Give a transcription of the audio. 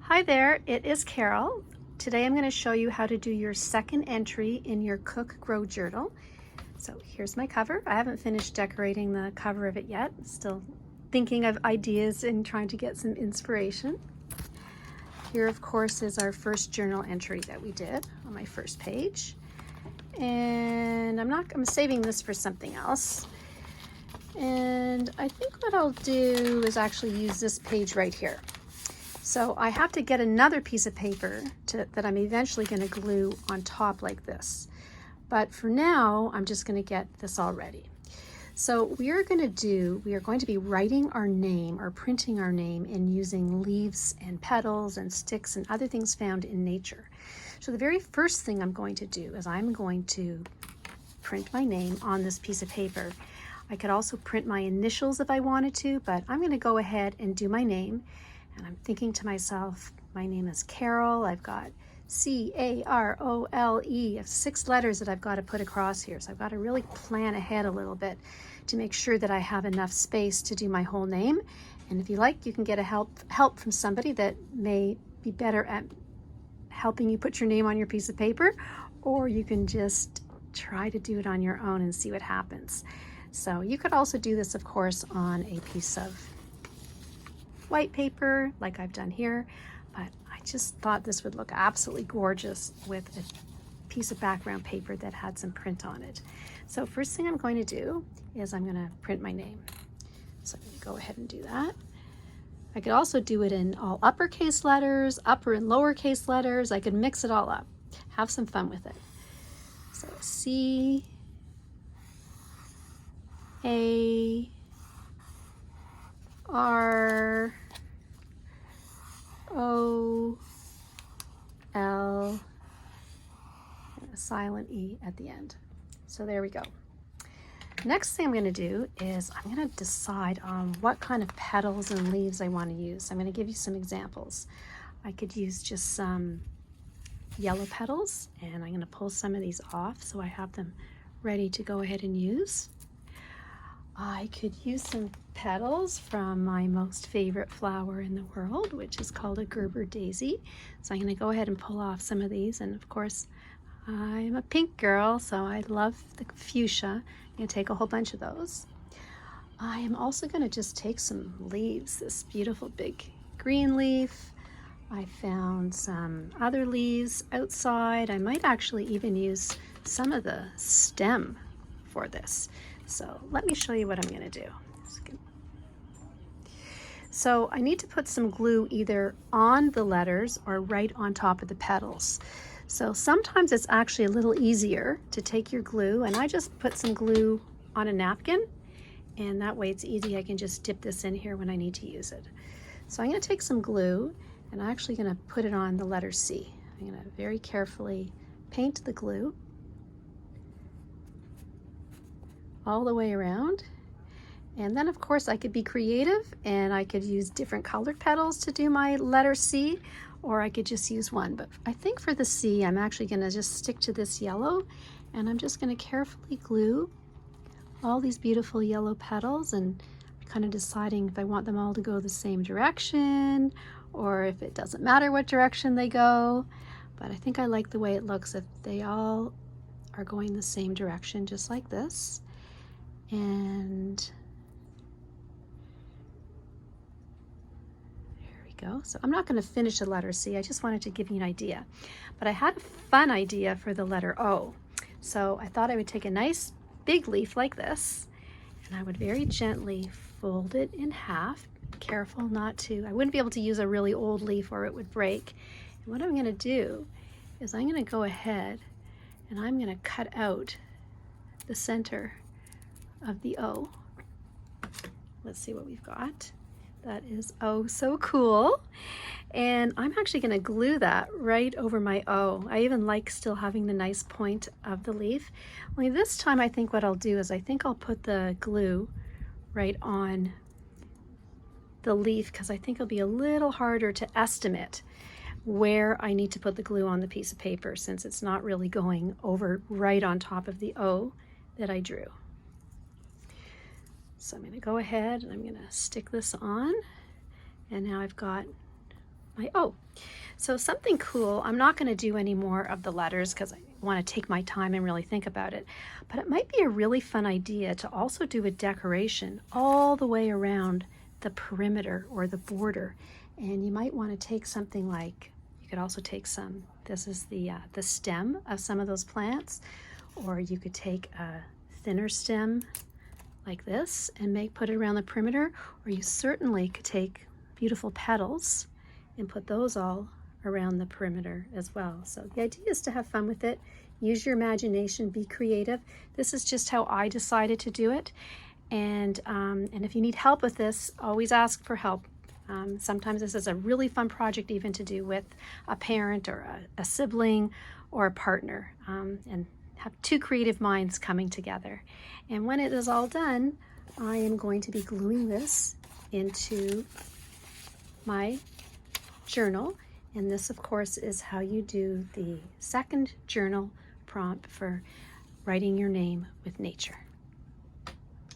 Hi there, it is Carol. Today I'm going to show you how to do your second entry in your Cook Grow Journal. So here's my cover. I haven't finished decorating the cover of it yet. Still thinking of ideas and trying to get some inspiration. Here of course is our first journal entry that we did on my first page. And I'm saving this for something else. And I think what I'll do is actually use this page right here. So I have to get another piece of paper that I'm eventually going to glue on top like this. But for now, I'm just going to get this all ready. So we are going to be writing our name or printing our name in using leaves and petals and sticks and other things found in nature. So the very first thing I'm going to do is I'm going to print my name on this piece of paper. I could also print my initials if I wanted to, but I'm going to go ahead and do my name. And I'm thinking to myself, my name is Carol. I've got C-A-R-O-L-E. I have 6 letters that I've got to put across here. So I've got to really plan ahead a little bit to make sure that I have enough space to do my whole name. And if you like, you can get help from somebody that may be better at helping you put your name on your piece of paper, or you can just try to do it on your own and see what happens. So you could also do this, of course, on a piece of white paper like I've done here, but I just thought this would look absolutely gorgeous with a piece of background paper that had some print on it. So first thing I'm going to do is I'm going to print my name. So I'm going to go ahead and do that. I could also do it in all uppercase letters, upper and lowercase letters. I could mix it all up. Have some fun with it. So C A R O L and a silent E at the end. So there we go. Next thing I'm going to do is I'm going to decide on what kind of petals and leaves I want to use. I'm going to give you some examples. I could use just some yellow petals, and I'm going to pull some of these off so I have them ready to go ahead and use. I could use some petals from my most favorite flower in the world, which is called a Gerber daisy. So I'm going to go ahead and pull off some of these. And of course, I'm a pink girl, so I love the fuchsia. I'm going to take a whole bunch of those. I am also going to just take some leaves, this beautiful big green leaf. I found some other leaves outside. I might actually even use some of the stem for this. So let me show you what I'm going to do. So I need to put some glue either on the letters or right on top of the petals. So sometimes it's actually a little easier to take your glue, and I just put some glue on a napkin, and that way it's easy. I can just dip this in here when I need to use it. So I'm going to take some glue, and I'm actually going to put it on the letter C. I'm going to very carefully paint the glue all the way around. And then of course I could be creative and I could use different colored petals to do my letter C, or I could just use one. But I think for the C, I'm actually going to just stick to this yellow, and I'm just going to carefully glue all these beautiful yellow petals, and kind of deciding if I want them all to go the same direction or if it doesn't matter what direction they go. But I think I like the way it looks if they all are going the same direction, just like this. And there we go. So I'm not going to finish the letter C. I just wanted to give you an idea. But I had a fun idea for the letter O. So I thought I would take a nice big leaf like this, and I would very gently fold it in half. Careful not to, I wouldn't be able to use a really old leaf or it would break. And what I'm going to do is I'm going to go ahead and I'm going to cut out the center of the O. Let's see what we've got. That is oh so cool. And I'm actually going to glue that right over my O. I even like still having the nice point of the leaf. Only this time I think what I'll do is I think I'll put the glue right on the leaf, because I think it'll be a little harder to estimate where I need to put the glue on the piece of paper, since it's not really going over right on top of the O that I drew. So I'm going to go ahead and I'm going to stick this on, and now I've got So something cool, I'm not going to do any more of the letters because I want to take my time and really think about it, but it might be a really fun idea to also do a decoration all the way around the perimeter or the border. And you might want to take something like, you could also take some, this is the stem of some of those plants, or you could take a thinner stem like this and put it around the perimeter, or you certainly could take beautiful petals and put those all around the perimeter as well. So the idea is to have fun with it, use your imagination, be creative. This is just how I decided to do it. And if you need help with this, always ask for help. Sometimes this is a really fun project even to do with a parent or a sibling or a partner, and have two creative minds coming together. And when it is all done, I am going to be gluing this into my journal. And this, of course, is how you do the second journal prompt for writing your name with nature.